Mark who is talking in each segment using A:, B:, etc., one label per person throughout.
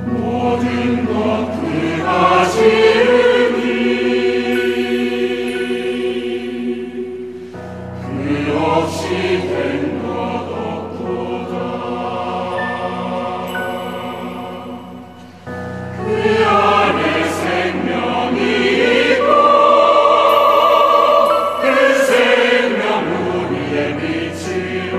A: 모든 것 그가 지으니 그 없이 된 것 없도다. 그 안에 생명이 있고 그 생명 우리의 빛이라.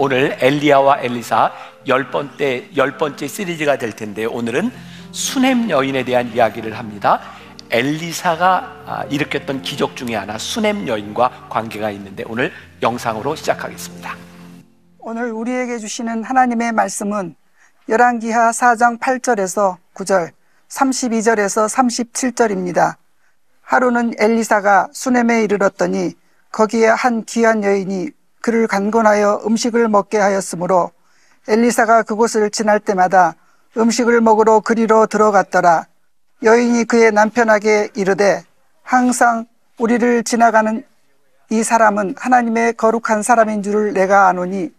B: 오늘 엘리야와 엘리사 열 번째 시리즈가 될 텐데 오늘은 수넴 여인에 대한 이야기를 합니다. 엘리사가 일으켰던 기적 중에 하나 수넴 여인과 관계가 있는데 오늘 영상으로 시작하겠습니다.
C: 오늘 우리에게 주시는 하나님의 말씀은 열왕기하 4장 8절에서 9절, 32절에서 37절입니다. 하루는 엘리사가 수넴에 이르렀더니 거기에 한 귀한 여인이 그를 간곤하여 음식을 먹게 하였으므로 엘리사가 그곳을 지날 때마다 음식을 먹으러 그리로 들어갔더라. 여인이 그의 남편에게 이르되 항상 우리를 지나가는 이 사람은 하나님의 거룩한 사람인 줄을 내가 아노니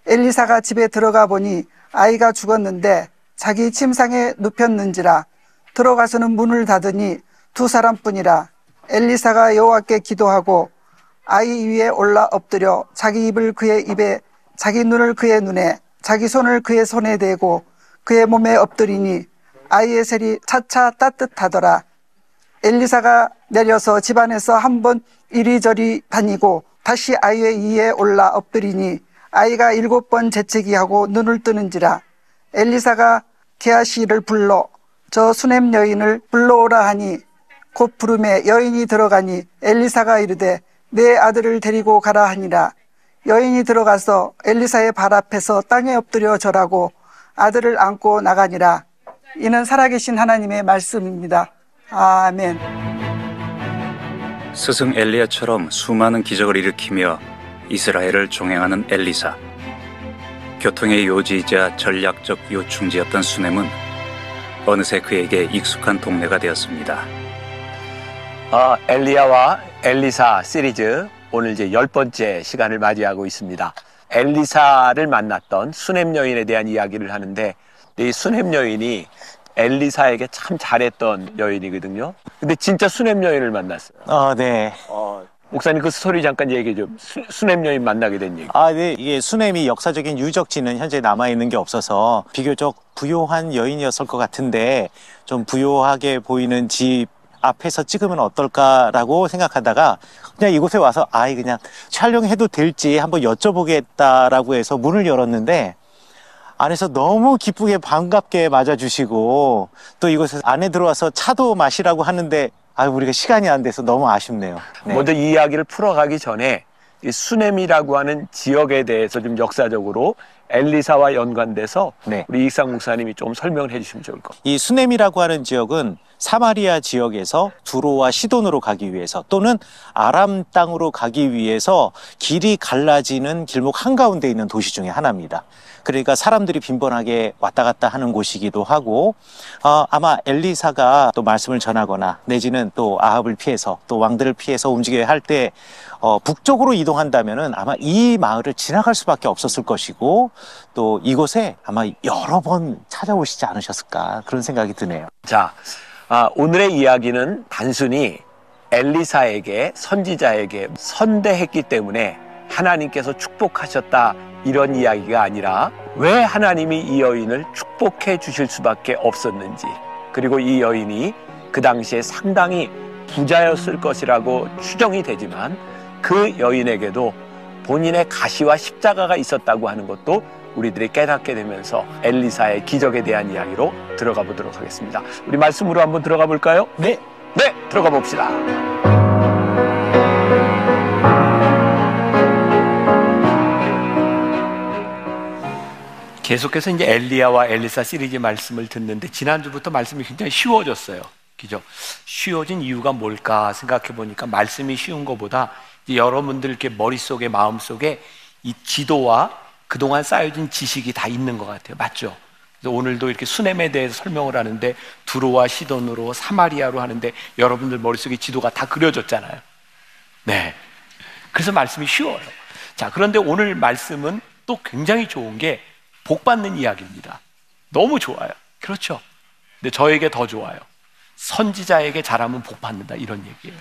C: 엘리사가 집에 들어가 보니 아이가 죽었는데 자기 침상에 눕혔는지라. 들어가서는 문을 닫으니 두 사람뿐이라. 엘리사가 여호와께 기도하고 아이 위에 올라 엎드려 자기 입을 그의 입에, 자기 눈을 그의 눈에, 자기 손을 그의 손에 대고 그의 몸에 엎드리니 아이의 셀이 차차 따뜻하더라. 엘리사가 내려서 집안에서 한번 이리저리 다니고 다시 아이의 위에 올라 엎드리니 아이가 7번 재채기하고 눈을 뜨는지라. 엘리사가 게하시를 불러 저 수넴 여인을 불러오라 하니 곧 부름에 여인이 들어가니 엘리사가 이르되 내 아들을 데리고 가라 하니라. 여인이 들어가서 엘리사의 발 앞에서 땅에 엎드려 절하고 아들을 안고 나가니라. 이는 살아계신 하나님의 말씀입니다. 아멘.
D: 스승 엘리야처럼 수많은 기적을 일으키며 이스라엘을 종행하는 엘리사. 교통의 요지이자 전략적 요충지였던 수넴은 어느새 그에게 익숙한 동네가 되었습니다.
B: 엘리야와 엘리사 시리즈 오늘 이제 10번째 시간을 맞이하고 있습니다. 엘리사를 만났던 수넴 여인에 대한 이야기를 하는데 이 수넴 여인이 엘리사에게 참 잘했던 여인이거든요. 근데 진짜 수넴 여인을 만났어요.
E: 네.
B: 목사님 그 스토리 잠깐 얘기해 좀. 수넴 여인 만나게 된 얘기.
E: 네. 이게 수넴이 역사적인 유적지는 현재 남아있는 게 없어서 비교적 부요한 여인이었을 것 같은데 좀 부요하게 보이는 집 앞에서 찍으면 어떨까라고 생각하다가 그냥 이곳에 와서 그냥 촬영해도 될지 한번 여쭤보겠다라고 해서 문을 열었는데 안에서 너무 기쁘게 반갑게 맞아주시고 또 이곳에 안에 들어와서 차도 마시라고 하는데 우리가 시간이 안 돼서 너무 아쉽네요. 네.
B: 먼저 이 이야기를 풀어가기 전에 이 수넴이라고 하는 지역에 대해서 좀 역사적으로 엘리사와 연관돼서
E: 네.
B: 우리 이익상 목사님이 좀 설명을 해주시면 좋을 것 같아요.
E: 이 수넴이라고 하는 지역은 사마리아 지역에서 두로와 시돈으로 가기 위해서 또는 아람 땅으로 가기 위해서 길이 갈라지는 길목 한가운데 있는 도시 중에 하나입니다. 그러니까 사람들이 빈번하게 왔다 갔다 하는 곳이기도 하고 아마 엘리사가 또 말씀을 전하거나 내지는 또 아합을 피해서 또 왕들을 피해서 움직여야 할 때 북쪽으로 이동한다면은 아마 이 마을을 지나갈 수밖에 없었을 것이고 또 이곳에 아마 여러 번 찾아오시지 않으셨을까 그런 생각이 드네요.
B: 자, 오늘의 이야기는 단순히 엘리사에게 선지자에게 선대했기 때문에 하나님께서 축복하셨다 이런 이야기가 아니라 왜 하나님이 이 여인을 축복해 주실 수밖에 없었는지, 그리고 이 여인이 그 당시에 상당히 부자였을 것이라고 추정이 되지만 그 여인에게도 본인의 가시와 십자가가 있었다고 하는 것도 우리들이 깨닫게 되면서 엘리사의 기적에 대한 이야기로 들어가 보도록 하겠습니다. 우리 말씀으로 한번 들어가 볼까요?
E: 네,
B: 들어가 봅시다. 계속해서 이제 엘리야와 엘리사 시리즈 말씀을 듣는데 지난주부터 말씀이 굉장히 쉬워졌어요. 그죠? 쉬워진 이유가 뭘까 생각해 보니까 말씀이 쉬운 것보다 여러분들 이렇게 머릿속에 마음속에 이 지도와 그동안 쌓여진 지식이 다 있는 것 같아요. 맞죠? 그래서 오늘도 이렇게 수넴에 대해서 설명을 하는데 두로와 시돈으로 사마리아로 하는데 여러분들 머릿속에 지도가 다 그려졌잖아요. 네. 그래서 말씀이 쉬워요. 자, 그런데 오늘 말씀은 또 굉장히 좋은 게 복받는 이야기입니다. 너무 좋아요. 그렇죠? 근데 저에게 더 좋아요. 선지자에게 잘하면 복받는다 이런 얘기예요.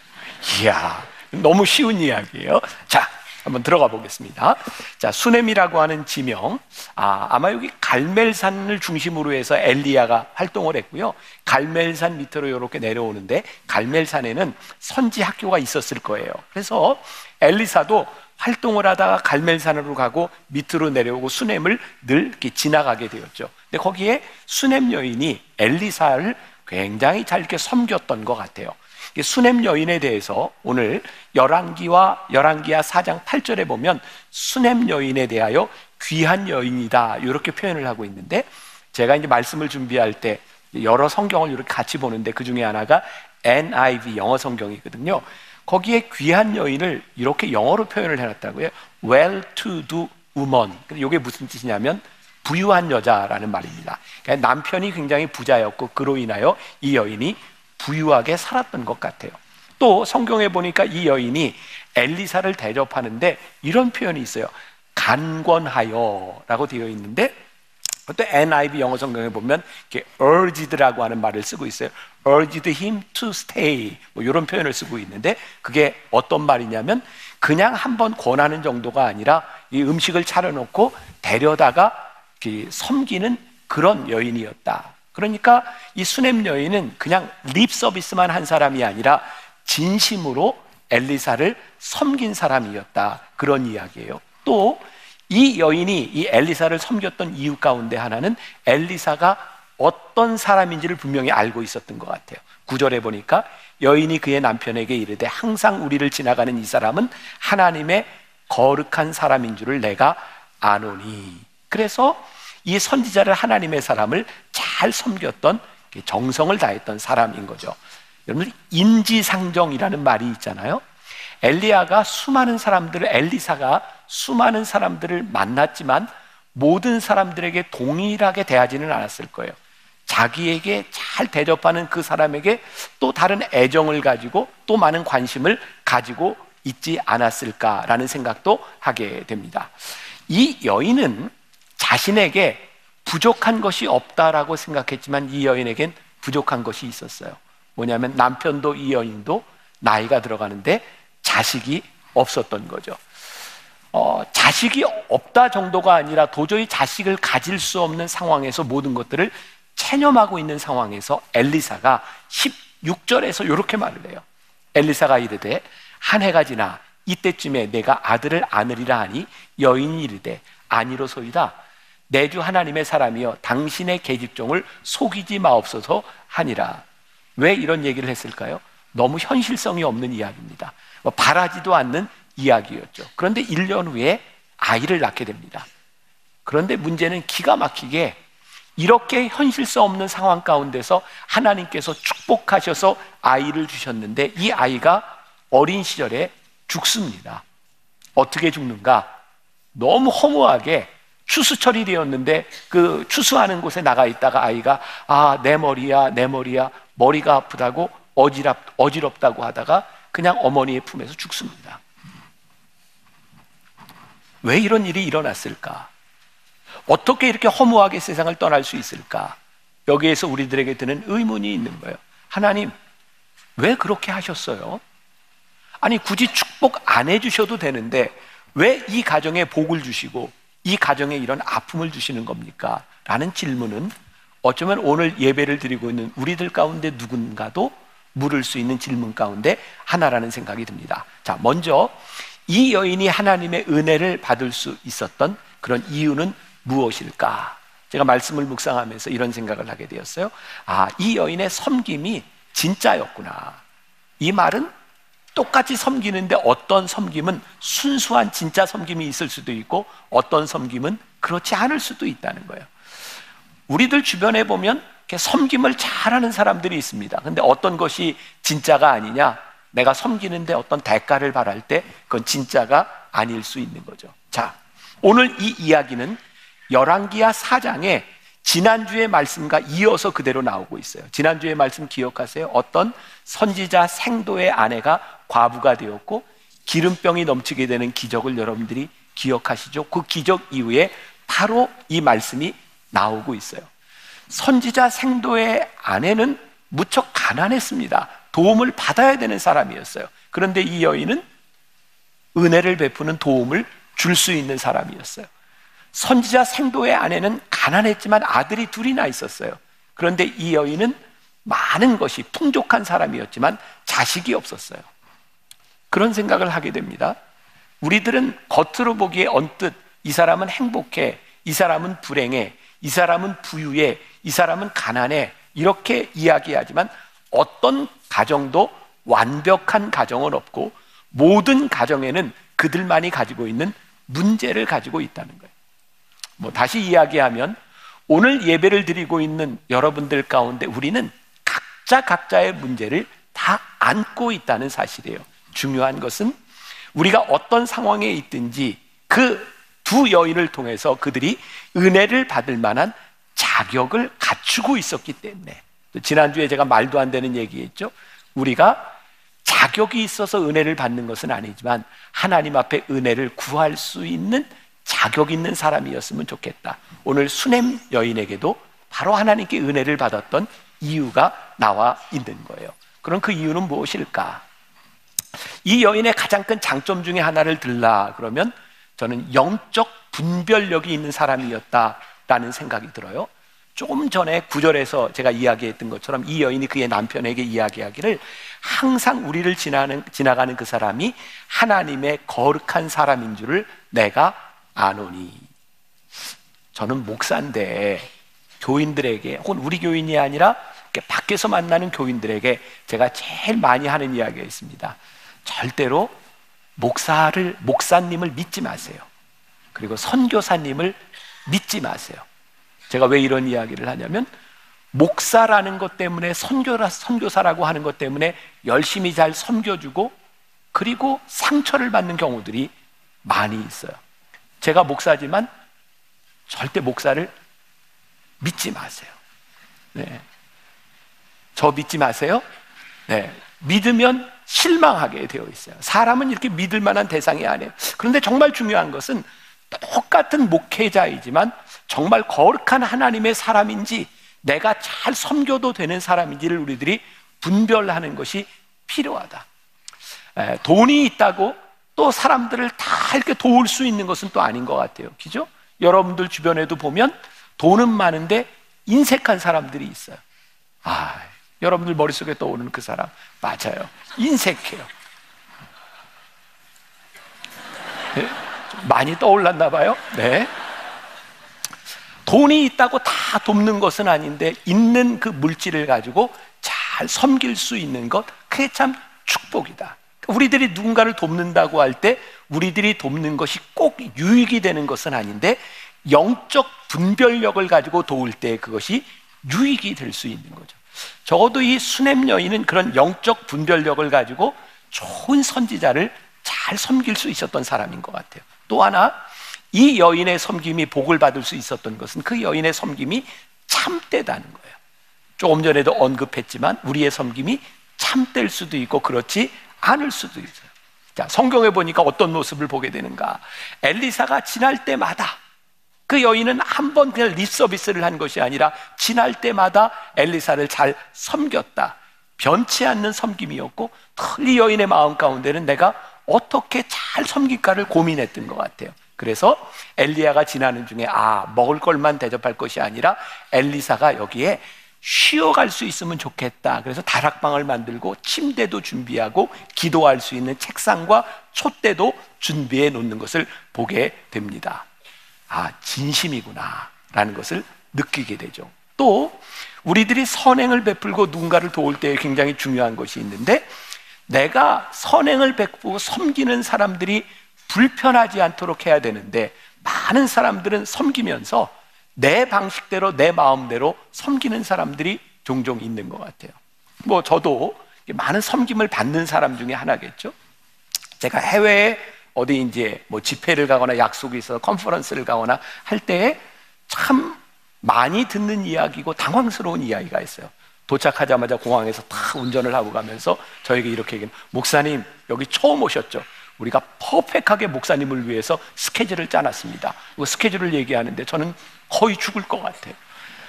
B: 이야, 너무 쉬운 이야기예요. 자, 한번 들어가 보겠습니다. 자, 수넴이라고 하는 지명. 아마 여기 갈멜산을 중심으로 해서 엘리야가 활동을 했고요. 갈멜산 밑으로 이렇게 내려오는데 갈멜산에는 선지 학교가 있었을 거예요. 그래서 엘리사도 활동을 하다가 갈멜산으로 가고 밑으로 내려오고 수넴을 늘 이렇게 지나가게 되었죠. 근데 거기에 수넴 여인이 엘리사를 굉장히 잘 이렇게 섬겼던 것 같아요. 수넴 여인에 대해서 오늘 열왕기하 4장 8절에 보면 수넴 여인에 대하여 귀한 여인이다 이렇게 표현을 하고 있는데, 제가 이제 말씀을 준비할 때 여러 성경을 이렇게 같이 보는데 그 중에 하나가 NIV 영어 성경이거든요. 거기에 귀한 여인을 이렇게 영어로 표현을 해놨다고요. well-to-do woman. 이게 무슨 뜻이냐면 부유한 여자라는 말입니다. 그러니까 남편이 굉장히 부자였고 그로 인하여 이 여인이 부유하게 살았던 것 같아요. 또 성경에 보니까 이 여인이 엘리사를 대접하는데 이런 표현이 있어요. 간권하여 라고 되어 있는데, 또 NIV 영어 성경에 보면 이렇게 urged라고 하는 말을 쓰고 있어요. urged him to stay 뭐 이런 표현을 쓰고 있는데, 그게 어떤 말이냐면 그냥 한번 권하는 정도가 아니라 이 음식을 차려놓고 데려다가 섬기는 그런 여인이었다. 그러니까 이 수넴 여인은 그냥 립 서비스만 한 사람이 아니라 진심으로 엘리사를 섬긴 사람이었다, 그런 이야기예요. 또 이 여인이 이 엘리사를 섬겼던 이유 가운데 하나는 엘리사가 어떤 사람인지를 분명히 알고 있었던 것 같아요. 9절에 보니까 여인이 그의 남편에게 이르되 항상 우리를 지나가는 이 사람은 하나님의 거룩한 사람인 줄을 내가 아노니. 그래서 이 선지자를, 하나님의 사람을 잘 섬겼던, 정성을 다했던 사람인 거죠. 여러분, 인지상정이라는 말이 있잖아요. 엘리사가 수많은 사람들을 만났지만 모든 사람들에게 동일하게 대하지는 않았을 거예요. 자기에게 잘 대접하는 그 사람에게 또 다른 애정을 가지고 또 많은 관심을 가지고 있지 않았을까라는 생각도 하게 됩니다. 이 여인은 자신에게 부족한 것이 없다라고 생각했지만 이 여인에겐 부족한 것이 있었어요. 뭐냐면 남편도 이 여인도 나이가 들어가는데 자식이 없었던 거죠. 자식이 없다 정도가 아니라 도저히 자식을 가질 수 없는 상황에서 모든 것들을 체념하고 있는 상황에서 엘리사가 16절에서 이렇게 말을 해요. 엘리사가 이르되 한 해가 지나 이때쯤에 내가 아들을 안으리라 하니 여인이 이르되 아니로소이다. 내 주 하나님의 사람이여 당신의 계집종을 속이지 마옵소서 하니라. 왜 이런 얘기를 했을까요? 너무 현실성이 없는 이야기입니다. 바라지도 않는 이야기였죠. 그런데 1년 후에 아이를 낳게 됩니다. 그런데 문제는 기가 막히게 이렇게 현실성 없는 상황 가운데서 하나님께서 축복하셔서 아이를 주셨는데 이 아이가 어린 시절에 죽습니다. 어떻게 죽는가? 너무 허무하게 추수철이 되었는데 그 추수하는 곳에 나가 있다가 아이가 내 머리야 머리가 아프다고 어지럽다고 하다가 그냥 어머니의 품에서 죽습니다. 왜 이런 일이 일어났을까? 어떻게 이렇게 허무하게 세상을 떠날 수 있을까? 여기에서 우리들에게 드는 의문이 있는 거예요. 하나님, 왜 그렇게 하셨어요? 아니, 굳이 축복 안 해주셔도 되는데 왜 이 가정에 복을 주시고 이 가정에 이런 아픔을 주시는 겁니까? 라는 질문은 어쩌면 오늘 예배를 드리고 있는 우리들 가운데 누군가도 물을 수 있는 질문 가운데 하나라는 생각이 듭니다. 자, 먼저 이 여인이 하나님의 은혜를 받을 수 있었던 그런 이유는 무엇일까? 제가 말씀을 묵상하면서 이런 생각을 하게 되었어요. 이 여인의 섬김이 진짜였구나. 이 말은 똑같이 섬기는데 어떤 섬김은 순수한 진짜 섬김이 있을 수도 있고 어떤 섬김은 그렇지 않을 수도 있다는 거예요. 우리들 주변에 보면 이렇게 섬김을 잘하는 사람들이 있습니다. 근데 어떤 것이 진짜가 아니냐? 내가 섬기는데 어떤 대가를 바랄 때 그건 진짜가 아닐 수 있는 거죠. 자, 오늘 이 이야기는 열왕기하 4장에 지난주의 말씀과 이어서 그대로 나오고 있어요. 지난주의 말씀 기억하세요? 어떤 선지자 생도의 아내가 과부가 되었고 기름병이 넘치게 되는 기적을 여러분들이 기억하시죠? 그 기적 이후에 바로 이 말씀이 나오고 있어요. 선지자 생도의 아내는 무척 가난했습니다. 도움을 받아야 되는 사람이었어요. 그런데 이 여인은 은혜를 베푸는 도움을 줄 수 있는 사람이었어요. 선지자 생도의 아내는 가난했지만 아들이 둘이나 있었어요. 그런데 이 여인은 많은 것이 풍족한 사람이었지만 자식이 없었어요. 그런 생각을 하게 됩니다. 우리들은 겉으로 보기에 언뜻 이 사람은 행복해, 이 사람은 불행해, 이 사람은 부유해, 이 사람은 가난해 이렇게 이야기하지만 어떤 가정도 완벽한 가정은 없고 모든 가정에는 그들만이 가지고 있는 문제를 가지고 있다는 거예요. 다시 이야기하면 오늘 예배를 드리고 있는 여러분들 가운데 우리는 각자의 문제를 다 안고 있다는 사실이에요. 중요한 것은 우리가 어떤 상황에 있든지 그 두 여인을 통해서 그들이 은혜를 받을 만한 자격을 갖추고 있었기 때문에, 지난주에 제가 말도 안 되는 얘기했죠. 우리가 자격이 있어서 은혜를 받는 것은 아니지만 하나님 앞에 은혜를 구할 수 있는 자격 있는 사람이었으면 좋겠다. 오늘 수넴 여인에게도 바로 하나님께 은혜를 받았던 이유가 나와 있는 거예요. 그럼 그 이유는 무엇일까? 이 여인의 가장 큰 장점 중에 하나를 들라 그러면 저는 영적 분별력이 있는 사람이었다라는 생각이 들어요. 조금 전에 9절에서 제가 이야기했던 것처럼 이 여인이 그의 남편에게 이야기하기를 항상 우리를 지나가는 그 사람이 하나님의 거룩한 사람인 줄을 내가 아노니. 저는 목사인데 교인들에게, 혹은 우리 교인이 아니라 밖에서 만나는 교인들에게 제가 제일 많이 하는 이야기가 있습니다. 절대로 목사님을 믿지 마세요. 그리고 선교사님을 믿지 마세요. 제가 왜 이런 이야기를 하냐면 목사라는 것 때문에 선교사라고 하는 것 때문에 열심히 잘 섬겨주고 그리고 상처를 받는 경우들이 많이 있어요. 제가 목사지만 절대 목사를 믿지 마세요. 네. 저 믿지 마세요. 네. 믿으면 실망하게 되어 있어요. 사람은 이렇게 믿을 만한 대상이 아니에요. 그런데 정말 중요한 것은 똑같은 목회자이지만 정말 거룩한 하나님의 사람인지 내가 잘 섬겨도 되는 사람인지를 우리들이 분별하는 것이 필요하다. 돈이 있다고 또 사람들을 다 이렇게 도울 수 있는 것은 또 아닌 것 같아요. 그죠? 여러분들 주변에도 보면 돈은 많은데 인색한 사람들이 있어요. 여러분들 머릿속에 떠오르는 그 사람 맞아요. 인색해요. 네? 많이 떠올랐나 봐요. 네. 돈이 있다고 다 돕는 것은 아닌데 있는 그 물질을 가지고 잘 섬길 수 있는 것, 그게 참 축복이다. 우리들이 누군가를 돕는다고 할 때 우리들이 돕는 것이 꼭 유익이 되는 것은 아닌데 영적 분별력을 가지고 도울 때 그것이 유익이 될 수 있는 거죠. 적어도 이 수넴 여인은 그런 영적 분별력을 가지고 좋은 선지자를 잘 섬길 수 있었던 사람인 것 같아요. 또 하나, 이 여인의 섬김이 복을 받을 수 있었던 것은 그 여인의 섬김이 참되다는 거예요. 조금 전에도 언급했지만 우리의 섬김이 참될 수도 있고 그렇지 않을 수도 있어요. 자, 성경에 보니까 어떤 모습을 보게 되는가? 엘리사가 지날 때마다 그 여인은 한 번 그냥 립서비스를 한 것이 아니라 지날 때마다 엘리사를 잘 섬겼다. 변치 않는 섬김이었고 이 여인의 마음 가운데는 내가 어떻게 잘 섬길까를 고민했던 것 같아요. 그래서 엘리야가 지나는 중에 먹을 걸만 대접할 것이 아니라 엘리사가 여기에 쉬어갈 수 있으면 좋겠다. 그래서 다락방을 만들고 침대도 준비하고 기도할 수 있는 책상과 촛대도 준비해 놓는 것을 보게 됩니다. 진심이구나 라는 것을 느끼게 되죠. 또 우리들이 선행을 베풀고 누군가를 도울 때 굉장히 중요한 것이 있는데 내가 선행을 베푸고 섬기는 사람들이 불편하지 않도록 해야 되는데 많은 사람들은 섬기면서 내 방식대로 내 마음대로 섬기는 사람들이 종종 있는 것 같아요. 저도 많은 섬김을 받는 사람 중에 하나겠죠. 제가 해외에 어디 이제 집회를 가거나 약속이 있어서 컨퍼런스를 가거나 할 때에 참 많이 듣는 이야기고 당황스러운 이야기가 있어요. 도착하자마자 공항에서 다 운전을 하고 가면서 저에게 이렇게 얘기해요. 목사님, 여기 처음 오셨죠? 우리가 퍼펙트하게 목사님을 위해서 스케줄을 짜놨습니다. 그 스케줄을 얘기하는데 저는 거의 죽을 것 같아요.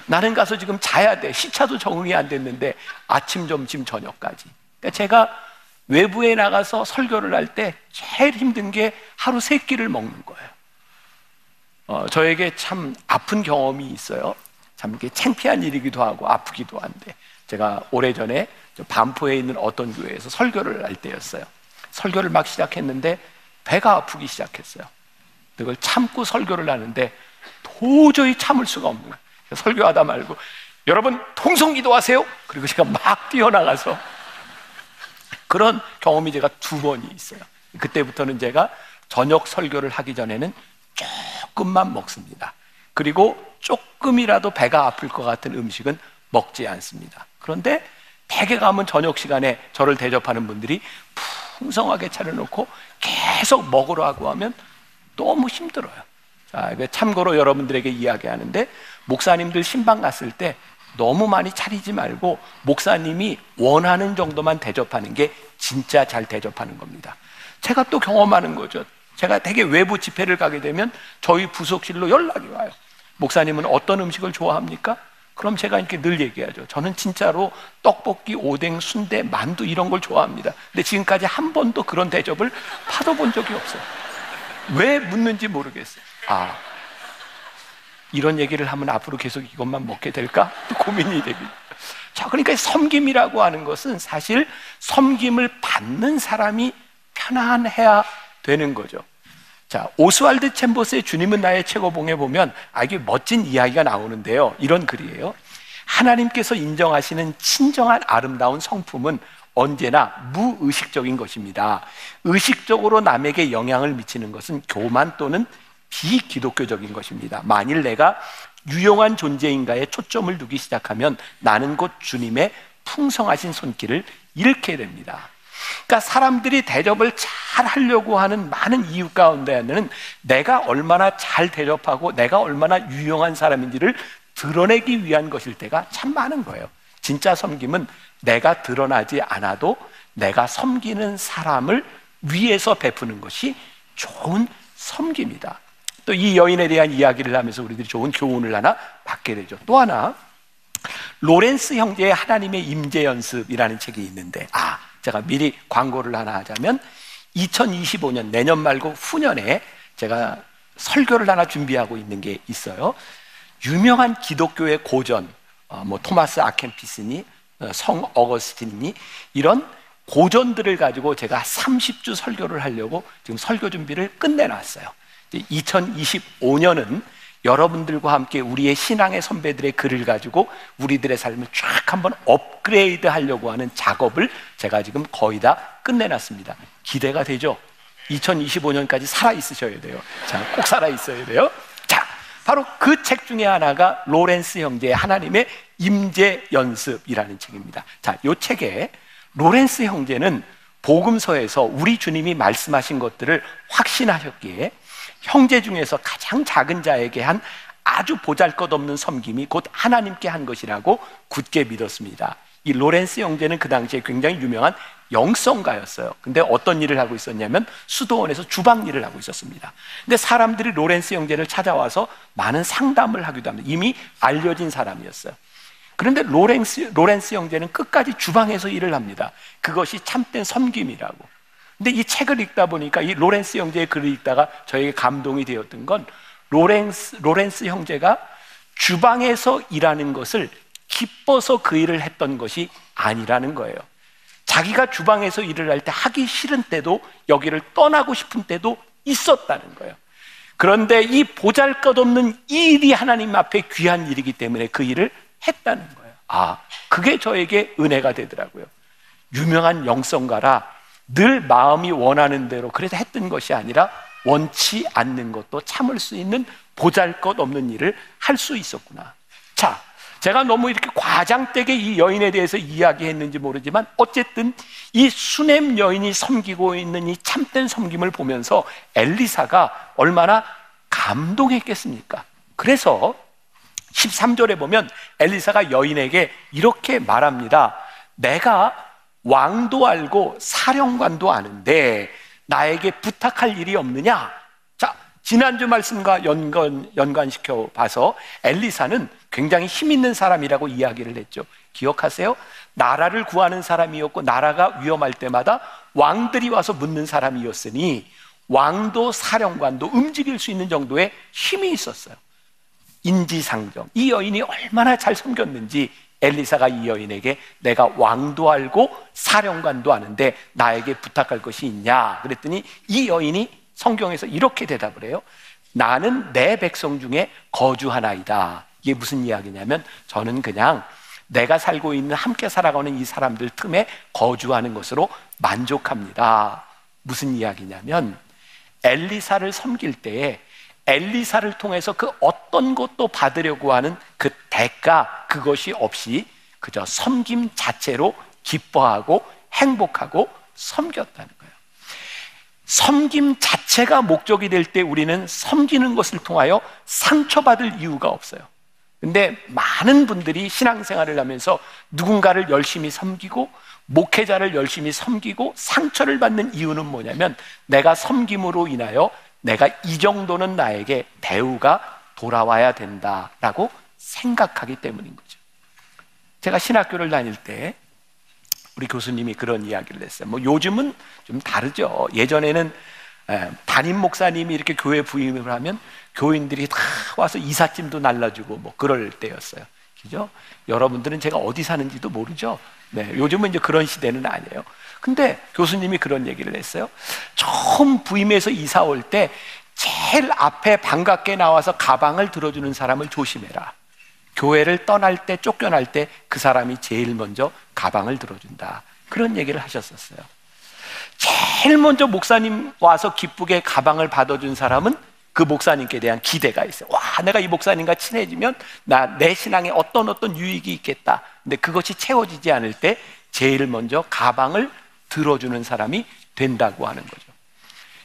B: 나는 가서 지금 자야 돼. 시차도 적응이 안 됐는데 아침, 점심, 저녁까지. 그러니까 제가 외부에 나가서 설교를 할 때 제일 힘든 게 하루 3끼를 먹는 거예요. 저에게 참 아픈 경험이 있어요. 참 이게 창피한 일이기도 하고 아프기도 한데, 제가 오래전에 반포에 있는 어떤 교회에서 설교를 할 때였어요. 설교를 막 시작했는데 배가 아프기 시작했어요. 그걸 참고 설교를 하는데 도저히 참을 수가 없는 거예요. 설교하다 말고 여러분 통성기도 하세요. 그리고 제가 막 뛰어나가서 그런 경험이 제가 2번이 있어요. 그때부터는 제가 저녁 설교를 하기 전에는 조금만 먹습니다. 그리고 조금이라도 배가 아플 것 같은 음식은 먹지 않습니다. 그런데 댁에 가면 저녁 시간에 저를 대접하는 분들이 풍성하게 차려놓고 계속 먹으라고 하면 너무 힘들어요. 자, 참고로 여러분들에게 이야기하는데, 목사님들 신방 갔을 때 너무 많이 차리지 말고 목사님이 원하는 정도만 대접하는 게 진짜 잘 대접하는 겁니다. 제가 또 경험하는 거죠. 제가 되게 외부 집회를 가게 되면 저희 부속실로 연락이 와요. 목사님은 어떤 음식을 좋아합니까? 그럼 제가 이렇게 늘 얘기하죠. 저는 진짜로 떡볶이, 오뎅, 순대, 만두 이런 걸 좋아합니다. 근데 지금까지 한 번도 그런 대접을 받아본 적이 없어요. 왜 묻는지 모르겠어요. 이런 얘기를 하면 앞으로 계속 이것만 먹게 될까? 고민이 됩니다. 자, 그러니까 섬김이라고 하는 것은 사실 섬김을 받는 사람이 편안해야 되는 거죠. 자, 오스왈드 챔버스의 주님은 나의 최고봉에 보면 아주 멋진 이야기가 나오는데요. 이런 글이에요. 하나님께서 인정하시는 친정한 아름다운 성품은 언제나 무의식적인 것입니다. 의식적으로 남에게 영향을 미치는 것은 교만 또는 비기독교적인 것입니다. 만일 내가 유용한 존재인가에 초점을 두기 시작하면 나는 곧 주님의 풍성하신 손길을 잃게 됩니다. 그러니까 사람들이 대접을 잘 하려고 하는 많은 이유 가운데 하나는 내가 얼마나 잘 대접하고 내가 얼마나 유용한 사람인지를 드러내기 위한 것일 때가 참 많은 거예요. 진짜 섬김은 내가 드러나지 않아도 내가 섬기는 사람을 위해서 베푸는 것이 좋은 섬김이다. 또 이 여인에 대한 이야기를 하면서 우리들이 좋은 교훈을 하나 받게 되죠. 또 하나, 로렌스 형제의 하나님의 임재 연습이라는 책이 있는데, 제가 미리 광고를 하나 하자면 2025년 내년 말고 후년에 제가 설교를 하나 준비하고 있는 게 있어요. 유명한 기독교의 고전, 토마스 아켄피스니 성 어거스틴이니 이런 고전들을 가지고 제가 30주 설교를 하려고 지금 설교 준비를 끝내놨어요. 2025년은 여러분들과 함께 우리의 신앙의 선배들의 글을 가지고 우리들의 삶을 쫙 한번 업그레이드 하려고 하는 작업을 제가 지금 거의 다 끝내놨습니다. 기대가 되죠? 2025년까지 살아있으셔야 돼요. 자, 꼭 살아있어야 돼요. 자, 바로 그 책 중에 하나가 로렌스 형제의 하나님의 임재 연습이라는 책입니다. 자, 이 책에 로렌스 형제는 복음서에서 우리 주님이 말씀하신 것들을 확신하셨기에 형제 중에서 가장 작은 자에게 한 아주 보잘것없는 섬김이 곧 하나님께 한 것이라고 굳게 믿었습니다. 이 로렌스 형제는 그 당시에 굉장히 유명한 영성가였어요. 근데 어떤 일을 하고 있었냐면 수도원에서 주방 일을 하고 있었습니다. 근데 사람들이 로렌스 형제를 찾아와서 많은 상담을 하기도 합니다. 이미 알려진 사람이었어요. 그런데 로렌스 형제는 끝까지 주방에서 일을 합니다. 그것이 참된 섬김이라고. 근데 이 책을 읽다 보니까 이 로렌스 형제의 글을 읽다가 저에게 감동이 되었던 건 로렌스 형제가 주방에서 일하는 것을 기뻐서 그 일을 했던 것이 아니라는 거예요. 자기가 주방에서 일을 할 때 하기 싫은 때도 여기를 떠나고 싶은 때도 있었다는 거예요. 그런데 이 보잘것없는 이 일이 하나님 앞에 귀한 일이기 때문에 그 일을 했다는 거예요. 그게 저에게 은혜가 되더라고요. 유명한 영성가라 늘 마음이 원하는 대로 그래서 했던 것이 아니라 원치 않는 것도 참을 수 있는 보잘것없는 일을 할 수 있었구나. 자, 제가 너무 이렇게 과장되게 이 여인에 대해서 이야기했는지 모르지만 어쨌든 이 수넴 여인이 섬기고 있는 이 참된 섬김을 보면서 엘리사가 얼마나 감동했겠습니까? 그래서 13절에 보면 엘리사가 여인에게 이렇게 말합니다. 내가 왕도 알고 사령관도 아는데 나에게 부탁할 일이 없느냐? 자, 지난주 말씀과 연관시켜 봐서 엘리사는 굉장히 힘 있는 사람이라고 이야기를 했죠. 기억하세요? 나라를 구하는 사람이었고 나라가 위험할 때마다 왕들이 와서 묻는 사람이었으니 왕도 사령관도 움직일 수 있는 정도의 힘이 있었어요. 인지상정. 이 여인이 얼마나 잘 섬겼는지 엘리사가 이 여인에게 내가 왕도 알고 사령관도 아는데 나에게 부탁할 것이 있냐 그랬더니 이 여인이 성경에서 이렇게 대답을 해요. 나는 내 백성 중에 거주하나이다. 이게 무슨 이야기냐면 저는 그냥 내가 살고 있는 함께 살아가는 이 사람들 틈에 거주하는 것으로 만족합니다. 무슨 이야기냐면 엘리사를 섬길 때에 엘리사를 통해서 그 어떤 것도 받으려고 하는 그 대가 그것이 없이 그저 섬김 자체로 기뻐하고 행복하고 섬겼다는 거예요. 섬김 자체가 목적이 될 때 우리는 섬기는 것을 통하여 상처받을 이유가 없어요. 근데 많은 분들이 신앙생활을 하면서 누군가를 열심히 섬기고 목회자를 열심히 섬기고 상처를 받는 이유는 뭐냐면 내가 섬김으로 인하여 내가 이 정도는 나에게 대우가 돌아와야 된다라고 생각하기 때문인 거죠. 제가 신학교를 다닐 때 우리 교수님이 그런 이야기를 했어요. 뭐 요즘은 좀 다르죠. 예전에는 담임 목사님이 이렇게 교회 부임을 하면 교인들이 다 와서 이삿짐도 날라주고 뭐 그럴 때였어요. 그죠? 여러분들은 제가 어디 사는지도 모르죠. 네, 요즘은 이제 그런 시대는 아니에요. 근데 교수님이 그런 얘기를 했어요. 처음 부임해서 이사 올 때 제일 앞에 반갑게 나와서 가방을 들어주는 사람을 조심해라. 교회를 떠날 때 쫓겨날 때 그 사람이 제일 먼저 가방을 들어준다. 그런 얘기를 하셨었어요. 제일 먼저 목사님 와서 기쁘게 가방을 받아준 사람은 그 목사님께 대한 기대가 있어요. 와, 내가 이 목사님과 친해지면 내 신앙에 어떤 유익이 있겠다. 근데 그것이 채워지지 않을 때 제일 먼저 가방을 들어주는 사람이 된다고 하는 거죠.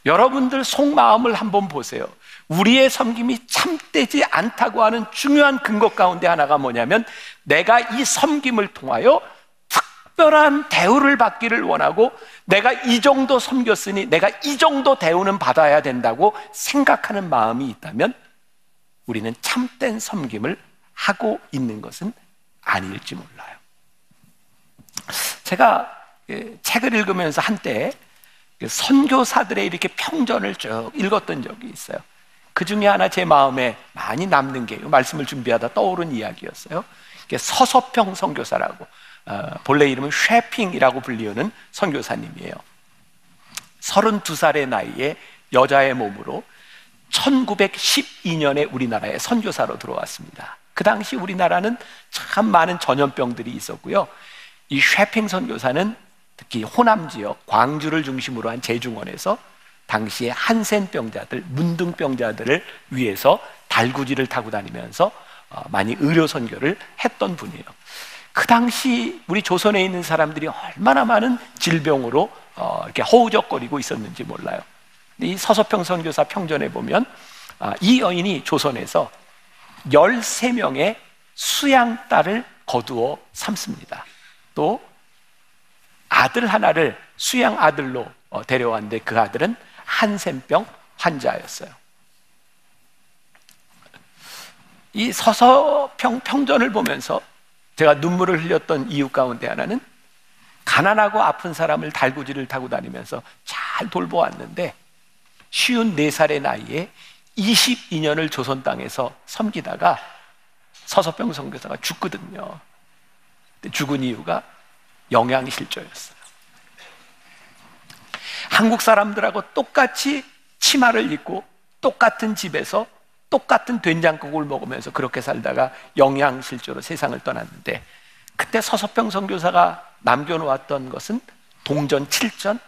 B: 여러분들 속마음을 한번 보세요. 우리의 섬김이 참되지 않다고 하는 중요한 근거 가운데 하나가 뭐냐면 내가 이 섬김을 통하여 특별한 대우를 받기를 원하고 내가 이 정도 섬겼으니 내가 이 정도 대우는 받아야 된다고 생각하는 마음이 있다면 우리는 참된 섬김을 하고 있는 것은 아닐지 몰라요. 제가 책을 읽으면서 한때 선교사들의 이렇게 평전을 쭉 읽었던 적이 있어요. 그 중에 하나 제 마음에 많이 남는 게 말씀을 준비하다 떠오른 이야기였어요. 서서평 선교사라고 본래 이름은 쉐핑이라고 불리우는 선교사님이에요. 32살의 나이에 여자의 몸으로 1912년에 우리나라에 선교사로 들어왔습니다. 그 당시 우리나라는 참 많은 전염병들이 있었고요. 이 쉐핑 선교사는 특히 호남 지역 광주를 중심으로 한 제중원에서 당시에 한센병자들, 문둥병자들을 위해서 달구지를 타고 다니면서 많이 의료 선교를 했던 분이에요. 그 당시 우리 조선에 있는 사람들이 얼마나 많은 질병으로 이렇게 허우적거리고 있었는지 몰라요. 이 서서평 선교사 평전에 보면 이 여인이 조선에서 13명의 수양딸을 거두어 삼습니다. 또 아들 하나를 수양 아들로 데려왔는데 그 아들은 한센병 환자였어요. 이 서서평 평전을 보면서 제가 눈물을 흘렸던 이유 가운데 하나는 가난하고 아픈 사람을 달구지를 타고 다니면서 잘 돌보았는데 54살의 나이에 22년을 조선 땅에서 섬기다가 서서평 선교사가 죽거든요. 죽은 이유가 영양실조였어요. 한국 사람들하고 똑같이 치마를 입고 똑같은 집에서 똑같은 된장국을 먹으면서 그렇게 살다가 영양실조로 세상을 떠났는데 그때 서서평 선교사가 남겨놓았던 것은 동전 7전,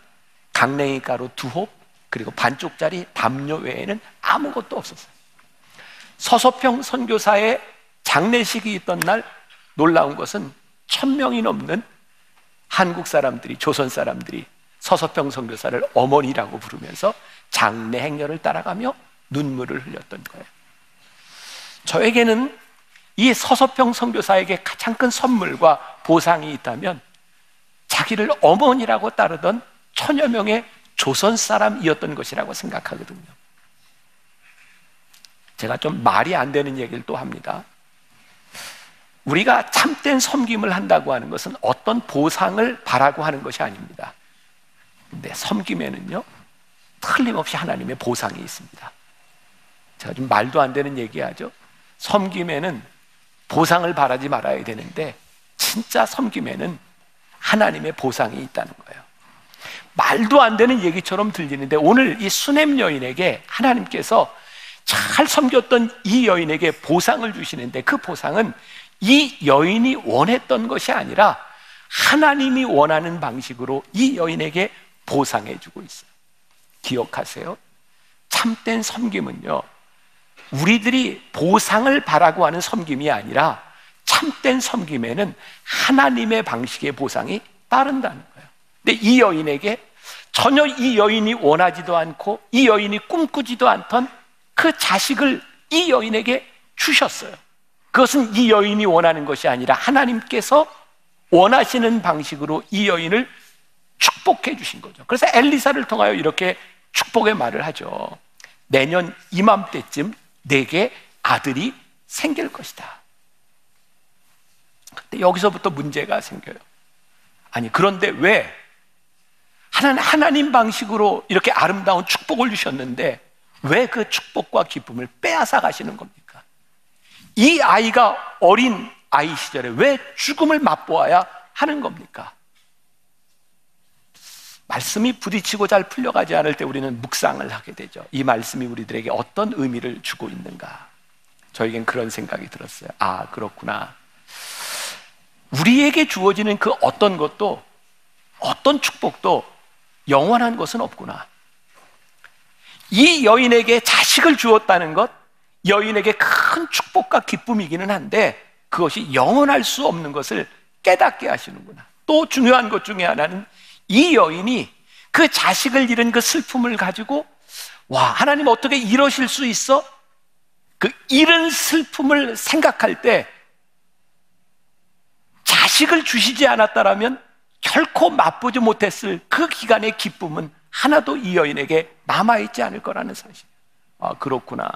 B: 강냉이 가루 2홉, 그리고 반쪽짜리 담요 외에는 아무것도 없었어요. 서서평 선교사의 장례식이 있던 날 놀라운 것은 1000명이 넘는 한국 사람들이, 조선 사람들이 서서평 선교사를 어머니라고 부르면서 장례 행렬을 따라가며 눈물을 흘렸던 거예요. 저에게는 이 서서평 선교사에게 가장 큰 선물과 보상이 있다면 자기를 어머니라고 따르던 1000여 명의 조선 사람이었던 것이라고 생각하거든요. 제가 좀 말이 안 되는 얘기를 또 합니다. 우리가 참된 섬김을 한다고 하는 것은 어떤 보상을 바라고 하는 것이 아닙니다. 근데 섬김에는요, 틀림없이 하나님의 보상이 있습니다. 제가 좀 말도 안 되는 얘기하죠. 섬김에는 보상을 바라지 말아야 되는데 진짜 섬김에는 하나님의 보상이 있다는 거예요. 말도 안 되는 얘기처럼 들리는데 오늘 이 수냄 여인에게 하나님께서 잘 섬겼던 이 여인에게 보상을 주시는데 그 보상은 이 여인이 원했던 것이 아니라 하나님이 원하는 방식으로 이 여인에게 보상해 주고 있어요. 기억하세요. 참된 섬김은요, 우리들이 보상을 바라고 하는 섬김이 아니라 참된 섬김에는 하나님의 방식의 보상이 따른다는 거예요. 근데 이 여인에게 전혀 이 여인이 원하지도 않고 이 여인이 꿈꾸지도 않던 그 자식을 이 여인에게 주셨어요. 그것은 이 여인이 원하는 것이 아니라 하나님께서 원하시는 방식으로 이 여인을 축복해 주신 거죠. 그래서 엘리사를 통하여 이렇게 축복의 말을 하죠. 내년 이맘때쯤 내게 아들이 생길 것이다. 근데 여기서부터 문제가 생겨요. 아니, 그런데 왜 하나님 방식으로 이렇게 아름다운 축복을 주셨는데 왜 그 축복과 기쁨을 빼앗아 가시는 겁니까? 이 아이가 어린 아이 시절에 왜 죽음을 맛보아야 하는 겁니까? 말씀이 부딪히고 잘 풀려가지 않을 때 우리는 묵상을 하게 되죠. 이 말씀이 우리들에게 어떤 의미를 주고 있는가? 저에겐 그런 생각이 들었어요. 아, 그렇구나. 우리에게 주어지는 그 어떤 것도, 어떤 축복도 영원한 것은 없구나. 이 여인에게 자식을 주었다는 것, 여인에게 큰 축복과 기쁨이기는 한데 그것이 영원할 수 없는 것을 깨닫게 하시는구나. 또 중요한 것 중에 하나는 이 여인이 그 자식을 잃은 그 슬픔을 가지고, 와, 하나님 어떻게 이러실 수 있어? 그 잃은 슬픔을 생각할 때 자식을 주시지 않았다라면 결코 맛보지 못했을 그 기간의 기쁨은 하나도 이 여인에게 남아있지 않을 거라는 사실. 아, 그렇구나.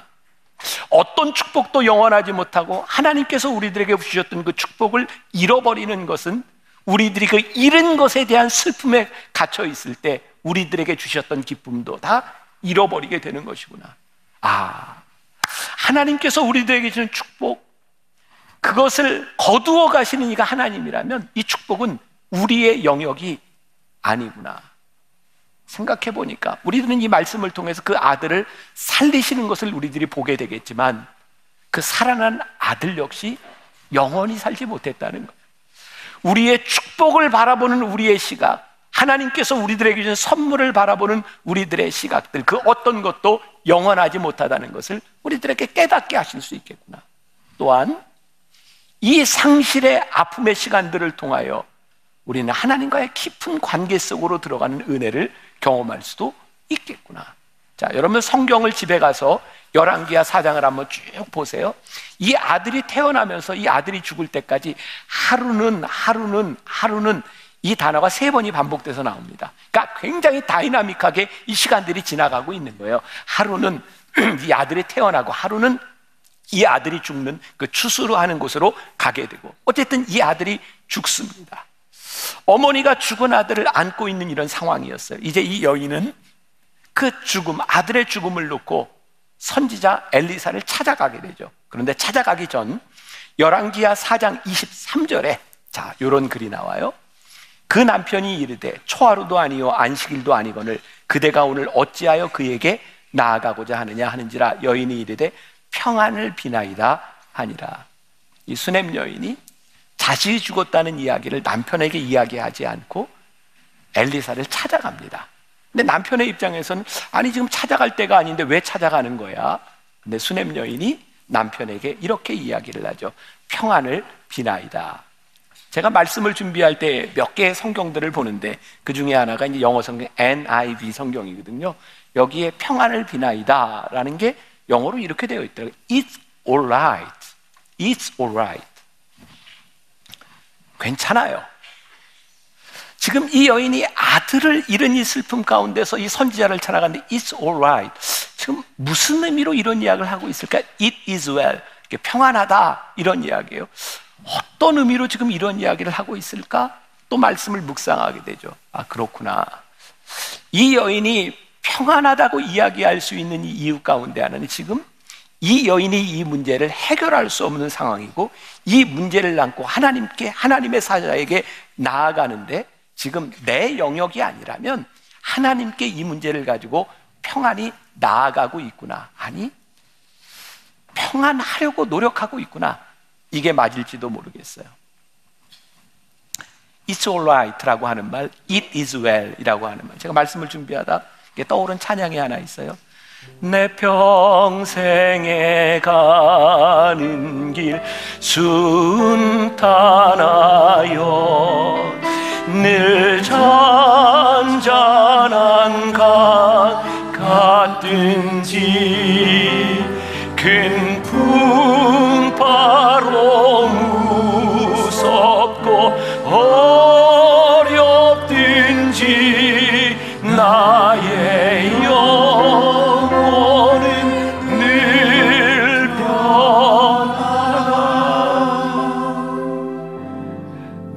B: 어떤 축복도 영원하지 못하고 하나님께서 우리들에게 주셨던 그 축복을 잃어버리는 것은 우리들이 그 잃은 것에 대한 슬픔에 갇혀 있을 때 우리들에게 주셨던 기쁨도 다 잃어버리게 되는 것이구나. 아, 하나님께서 우리들에게 주는 축복, 그것을 거두어 가시는 이가 하나님이라면 이 축복은 우리의 영역이 아니구나. 생각해 보니까 우리들은 이 말씀을 통해서 그 아들을 살리시는 것을 우리들이 보게 되겠지만 그 살아난 아들 역시 영원히 살지 못했다는 거예요. 우리의 축복을 바라보는 우리의 시각, 하나님께서 우리들에게 주신 선물을 바라보는 우리들의 시각들, 그 어떤 것도 영원하지 못하다는 것을 우리들에게 깨닫게 하실 수 있겠구나. 또한 이 상실의 아픔의 시간들을 통하여 우리는 하나님과의 깊은 관계 속으로 들어가는 은혜를 경험할 수도 있겠구나. 자, 여러분 성경을 집에 가서 열왕기하 4장을 한번 쭉 보세요. 이 아들이 태어나면서 이 아들이 죽을 때까지 하루는 이 단어가 3번이 반복돼서 나옵니다. 그러니까 굉장히 다이나믹하게 이 시간들이 지나가고 있는 거예요. 하루는 이 아들이 태어나고 하루는 이 아들이 죽는 그 추수로 하는 곳으로 가게 되고, 어쨌든 이 아들이 죽습니다. 어머니가 죽은 아들을 안고 있는 이런 상황이었어요. 이제 이 여인은 그 죽음, 아들의 죽음을 놓고 선지자 엘리사를 찾아가게 되죠. 그런데 찾아가기 전 열왕기하 4장 23절에 자, 이런 글이 나와요. 그 남편이 이르되 초하루도 아니요 안식일도 아니거늘 그대가 오늘 어찌하여 그에게 나아가고자 하느냐 하는지라 여인이 이르되 평안을 비나이다 하니라. 이 수냄 여인이 자식이 죽었다는 이야기를 남편에게 이야기하지 않고 엘리사를 찾아갑니다. 근데 남편의 입장에서는 아니 지금 찾아갈 때가 아닌데 왜 찾아가는 거야? 근데 수냄 여인이 남편에게 이렇게 이야기를 하죠. 평안을 비나이다. 제가 말씀을 준비할 때 몇 개의 성경들을 보는데 그 중에 하나가 이제 영어 성경 NIV 성경이거든요. 여기에 평안을 비나이다 라는 게 영어로 이렇게 되어 있더라고요. It's alright. It's alright. 괜찮아요. 지금 이 여인이 아들을 잃은 이 슬픔 가운데서 이 선지자를 찾아갔는데 It's alright. 지금 무슨 의미로 이런 이야기를 하고 있을까? It is well. 평안하다 이런 이야기예요. 어떤 의미로 지금 이런 이야기를 하고 있을까? 또 말씀을 묵상하게 되죠. 아, 그렇구나. 이 여인이 평안하다고 이야기할 수 있는 이 이유 가운데 하나는 지금 이 여인이 이 문제를 해결할 수 없는 상황이고, 이 문제를 안고 하나님께, 하나님의 사자에게 나아가는데, 지금 내 영역이 아니라면 하나님께 이 문제를 가지고 평안히 나아가고 있구나. 아니, 평안하려고 노력하고 있구나. 이게 맞을지도 모르겠어요. It's alright라고 하는 말, It is well 이라고 하는 말, 제가 말씀을 준비하다 떠오른 찬양이 하나 있어요. 내 평생에 가는 길 순탄하여 늘 잔잔한 강 같든지 큰 풍파로 무섭고 어렵든지 나의 영혼은 늘 변하다.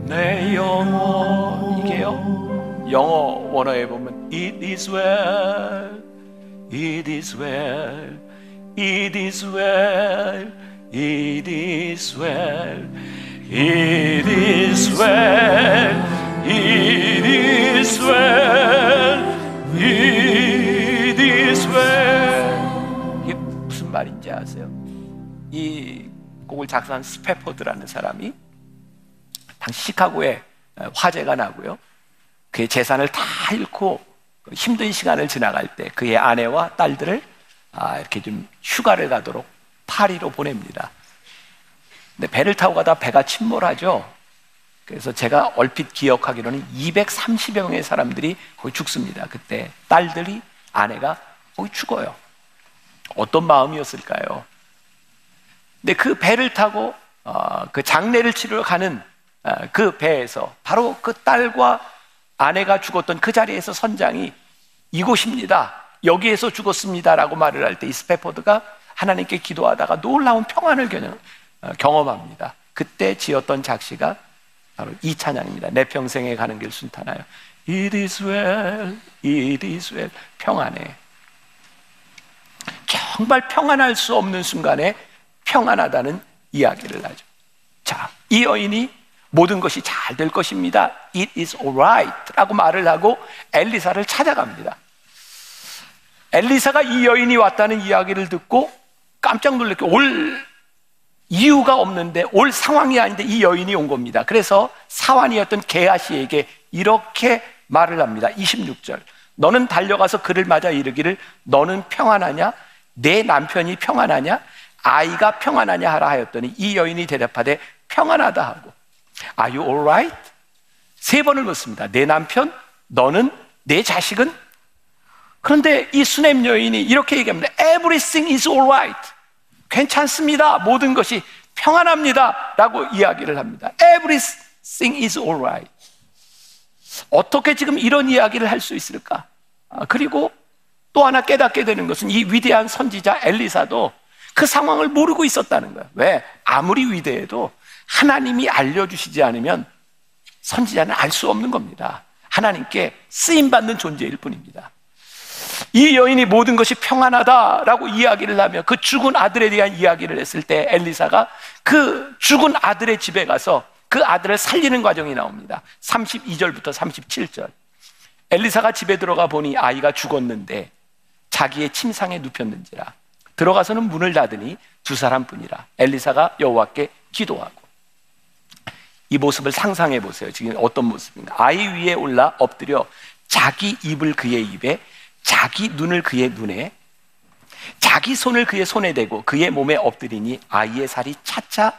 B: 내 영혼, 이게요, 영어 원어에 보면 It is well, It is well, It is well, It is well, It is well, It is well, It is well. 이게 무슨 말인지 아세요? 이 곡을 작사한 스패포드라는 사람이 당시 시카고에 화재가 나고요, 그의 재산을 다 잃고 힘든 시간을 지나갈 때 그의 아내와 딸들을 이렇게 좀 휴가를 가도록 파리로 보냅니다. 근데 배를 타고 가다 배가 침몰하죠. 그래서 제가 얼핏 기억하기로는 230여 명의 사람들이 거기 죽습니다. 그때 딸들이, 아내가 거기 죽어요. 어떤 마음이었을까요? 근데 그 배를 타고 그 장례를 치르러 가는 그 배에서 바로 그 딸과 아내가 죽었던 그 자리에서 선장이 이곳입니다, 여기에서 죽었습니다라고 말을 할 때 이 스패포드가 하나님께 기도하다가 놀라운 평안을 경험합니다. 그때 지었던 작시가 바로 이 찬양입니다. 내 평생에 가는 길 순탄하여 It is well, It is well. 평안해. 정말 평안할 수 없는 순간에 평안하다는 이야기를 하죠. 자, 이 여인이 모든 것이 잘 될 것입니다, It is alright 라고 말을 하고 엘리사를 찾아갑니다. 엘리사가 이 여인이 왔다는 이야기를 듣고 깜짝 놀랐고, 올 이유가 없는데, 올 상황이 아닌데 이 여인이 온 겁니다. 그래서 사환이었던 게하시에게 이렇게 말을 합니다. 26절, 너는 달려가서 그를 맞아 이르기를 너는 평안하냐? 내 남편이 평안하냐? 아이가 평안하냐 하라 하였더니 이 여인이 대답하되 평안하다 하고 Are you alright? 3번을 묻습니다. 내 남편, 너는, 내 자식은? 그런데 이 수냄 여인이 이렇게 얘기합니다. Everything is alright. 괜찮습니다, 모든 것이 평안합니다 라고 이야기를 합니다. Everything is alright. 어떻게 지금 이런 이야기를 할 수 있을까? 그리고 또 하나 깨닫게 되는 것은 이 위대한 선지자 엘리사도 그 상황을 모르고 있었다는 거예요. 왜? 아무리 위대해도 하나님이 알려주시지 않으면 선지자는 알 수 없는 겁니다. 하나님께 쓰임받는 존재일 뿐입니다. 이 여인이 모든 것이 평안하다라고 이야기를 하며 그 죽은 아들에 대한 이야기를 했을 때 엘리사가 그 죽은 아들의 집에 가서 그 아들을 살리는 과정이 나옵니다. 32절부터 37절. 엘리사가 집에 들어가 보니 아이가 죽었는데 자기의 침상에 눕혔는지라. 들어가서는 문을 닫으니 2사람뿐이라. 엘리사가 여호와께 기도하고. 이 모습을 상상해 보세요. 지금 어떤 모습인가? 아이 위에 올라 엎드려 자기 입을 그의 입에, 자기 눈을 그의 눈에, 자기 손을 그의 손에 대고 그의 몸에 엎드리니 아이의 살이 차차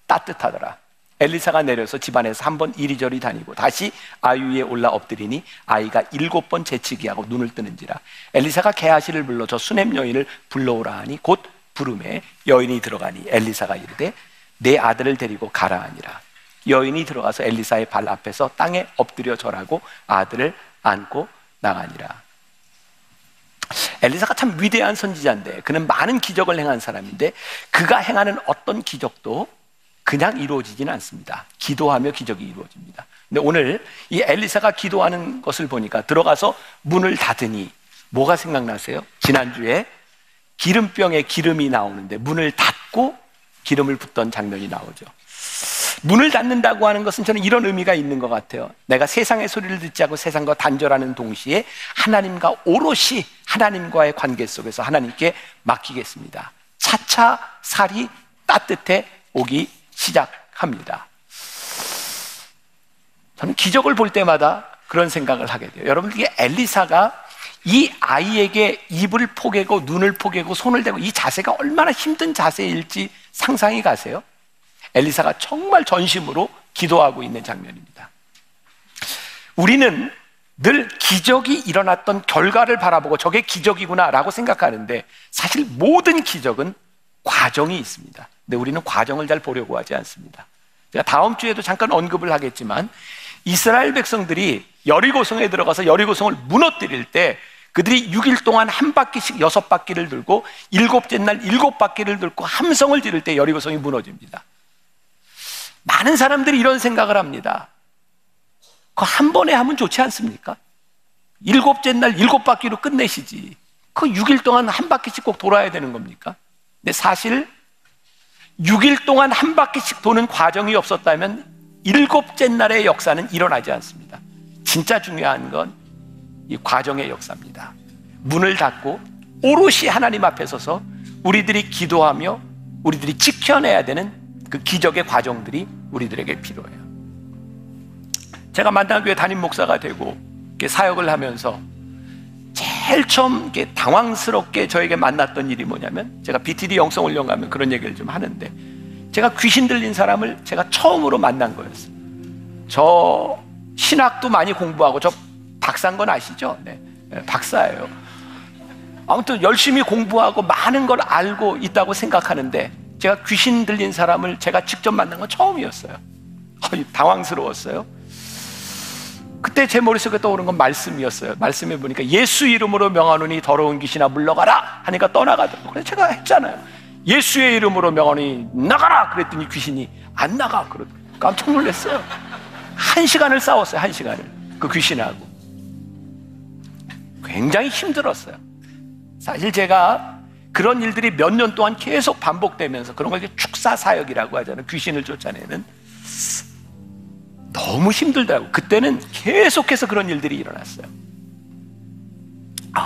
B: 따뜻하더라. 엘리사가 내려서 집안에서 1번 이리저리 다니고 다시 아이 위에 올라 엎드리니 아이가 7번 재치기 하고 눈을 뜨는지라. 엘리사가 게하시를 불러 저 수냄 여인을 불러오라 하니 곧 부름에 여인이 들어가니 엘리사가 이르되 내 아들을 데리고 가라 하니라. 여인이 들어가서 엘리사의 발 앞에서 땅에 엎드려 절하고 아들을 안고 나가니라. 엘리사가 참 위대한 선지자인데, 그는 많은 기적을 행한 사람인데 그가 행하는 어떤 기적도 그냥 이루어지지는 않습니다. 기도하며 기적이 이루어집니다. 근데 오늘 이 엘리사가 기도하는 것을 보니까 들어가서 문을 닫으니 뭐가 생각나세요? 지난주에 기름병에 기름이 나오는데 문을 닫고 기름을 붓던 장면이 나오죠. 문을 닫는다고 하는 것은 저는 이런 의미가 있는 것 같아요. 내가 세상의 소리를 듣지 않고 세상과 단절하는 동시에 하나님과 오롯이 하나님과의 관계 속에서 하나님께 맡기겠습니다. 차차 살이 따뜻해 오기 시작합니다. 저는 기적을 볼 때마다 그런 생각을 하게 돼요. 여러분, 이게 엘리사가 이 아이에게 입을 포개고 눈을 포개고 손을 대고 이 자세가 얼마나 힘든 자세일지 상상이 가세요? 엘리사가 정말 전심으로 기도하고 있는 장면입니다. 우리는 늘 기적이 일어났던 결과를 바라보고 저게 기적이구나라고 생각하는데 사실 모든 기적은 과정이 있습니다. 근데 우리는 과정을 잘 보려고 하지 않습니다. 제가 다음 주에도 잠깐 언급을 하겠지만 이스라엘 백성들이 여리고성에 들어가서 여리고성을 무너뜨릴 때 그들이 6일 동안 한 바퀴씩 6바퀴를 들고 7째 날 7바퀴를 들고 함성을 지를 때 여리고성이 무너집니다. 많은 사람들이 이런 생각을 합니다. 그거 한 번에 하면 좋지 않습니까? 7째 날 7바퀴로 끝내시지. 그 6일 동안 한 바퀴씩 꼭 돌아야 되는 겁니까? 근데 사실 6일 동안 한 바퀴씩 도는 과정이 없었다면 7째 날의 역사는 일어나지 않습니다. 진짜 중요한 건 이 과정의 역사입니다. 문을 닫고 오롯이 하나님 앞에 서서 우리들이 기도하며 우리들이 지켜내야 되는 그 기적의 과정들이 우리들에게 필요해요. 제가 만당교회 담임 목사가 되고 사역을 하면서 제일 처음 당황스럽게 저에게 만났던 일이 뭐냐면, 제가 BTD 영성훈련 가면 그런 얘기를 좀 하는데, 제가 귀신 들린 사람을 제가 처음으로 만난 거였어요. 저 신학도 많이 공부하고, 저 박사인 건 아시죠? 네, 박사예요. 아무튼 열심히 공부하고 많은 걸 알고 있다고 생각하는데 제가 귀신 들린 사람을 제가 직접 만난 건 처음이었어요. 당황스러웠어요. 그때 제 머릿속에 떠오른 건 말씀이었어요. 말씀해 보니까 예수 이름으로 명하노니 더러운 귀신아 물러가라 하니까 떠나가더라고요. 그래서 제가 했잖아요. 예수의 이름으로 명하노니 나가라 그랬더니 귀신이 안 나가 그러더라고요. 깜짝 놀랐어요. 1시간을 싸웠어요. 1시간을 그 귀신하고. 굉장히 힘들었어요. 사실 제가 그런 일들이 몇 년 동안 계속 반복되면서, 그런 걸 축사사역이라고 하잖아요. 귀신을 쫓아내는. 너무 힘들더라고요. 그때는 계속해서 그런 일들이 일어났어요.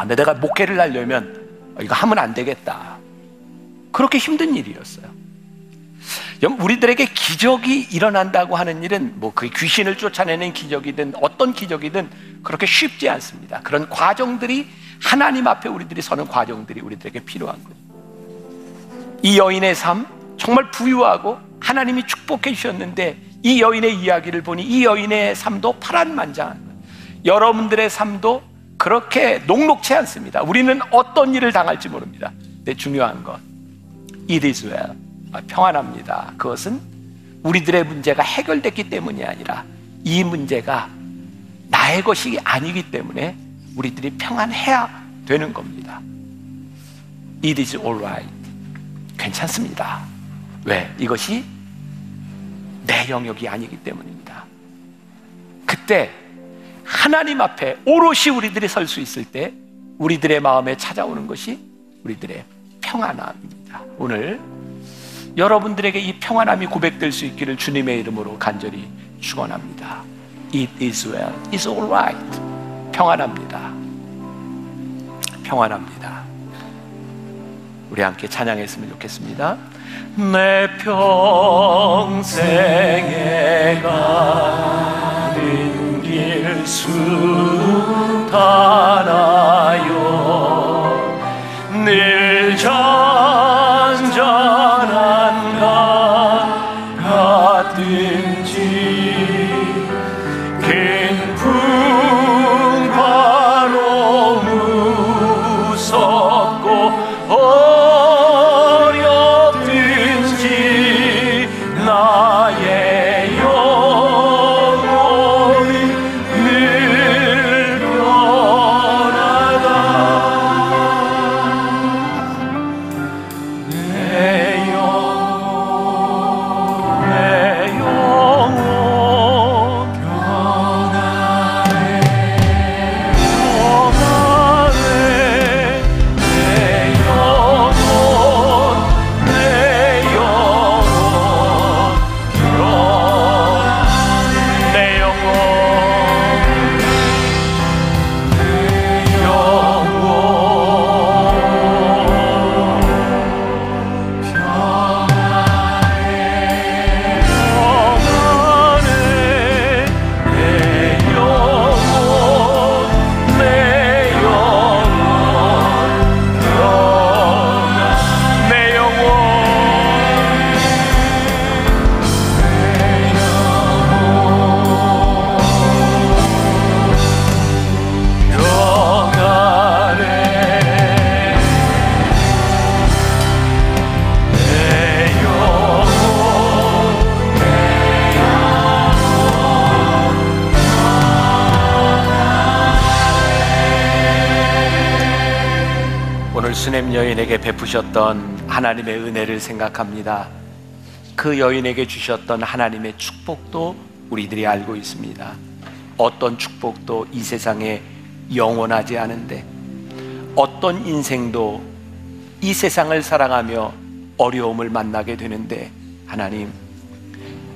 B: 근데 내가 목회를 하려면 이거 하면 안 되겠다. 그렇게 힘든 일이었어요. 우리들에게 기적이 일어난다고 하는 일은 뭐 그 귀신을 쫓아내는 기적이든 어떤 기적이든 그렇게 쉽지 않습니다. 그런 과정들이, 하나님 앞에 우리들이 서는 과정들이 우리들에게 필요한 거예요. 이 여인의 삶 정말 부유하고 하나님이 축복해 주셨는데, 이 여인의 이야기를 보니 이 여인의 삶도 파란만장한 거예요. 여러분들의 삶도 그렇게 녹록치 않습니다. 우리는 어떤 일을 당할지 모릅니다. 근데 중요한 건 It is well, 평안합니다. 그것은 우리들의 문제가 해결됐기 때문이 아니라 이 문제가 나의 것이 아니기 때문에 우리들이 평안해야 되는 겁니다. It is all right. 괜찮습니다. 왜? 이것이 내 영역이 아니기 때문입니다. 그때 하나님 앞에 오롯이 우리들이 설 수 있을 때 우리들의 마음에 찾아오는 것이 우리들의 평안함입니다. 오늘 여러분들에게 이 평안함이 고백될 수 있기를 주님의 이름으로 간절히 축원합니다. It is well, it's all right. 평안합니다. 평안합니다. 우리 함께 찬양했으면 좋겠습니다. 내 평생에 가는 길 수다나요 늘 잔잔한 강 같든지 긴 풍파로 무섭고 어렵든지 나의 영혼이 늘 변하리 오늘 수냄 여인에게 베푸셨던 하나님의 은혜를 생각합니다. 그 여인에게 주셨던 하나님의 축복도 우리들이 알고 있습니다. 어떤 축복도 이 세상에 영원하지 않은데, 어떤 인생도 이 세상을 살아가며 어려움을 만나게 되는데, 하나님,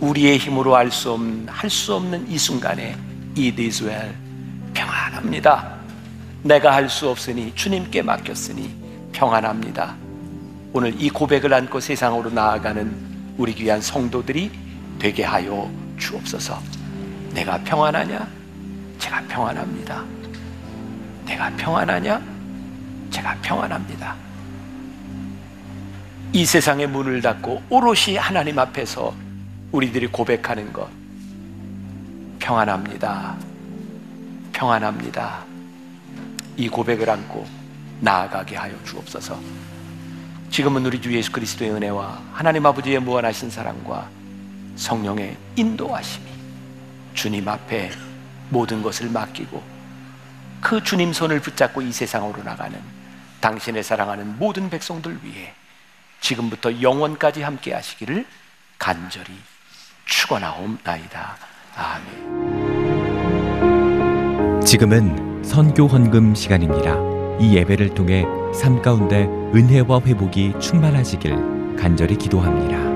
B: 우리의 힘으로 할 수 없는 이 순간에 It is well, 평안합니다. 내가 할 수 없으니 주님께 맡겼으니 평안합니다. 오늘 이 고백을 안고 세상으로 나아가는 우리 귀한 성도들이 되게 하여 주옵소서. 내가 평안하냐? 제가 평안합니다. 내가 평안하냐? 제가 평안합니다. 이 세상의 문을 닫고 오롯이 하나님 앞에서 우리들이 고백하는 것, 평안합니다. 평안합니다. 이 고백을 안고 나아가게 하여 주옵소서. 지금은 우리 주 예수 그리스도의 은혜와 하나님 아버지의 무한하신 사랑과 성령의 인도하심이 주님 앞에 모든 것을 맡기고 그 주님 손을 붙잡고 이 세상으로 나가는 당신의 사랑하는 모든 백성들 위해 지금부터 영원까지 함께 하시기를 간절히 축원하옵나이다. 아멘.
F: 지금은 선교 헌금 시간입니다. 이 예배를 통해 삶 가운데 은혜와 회복이 충만하시길 간절히 기도합니다.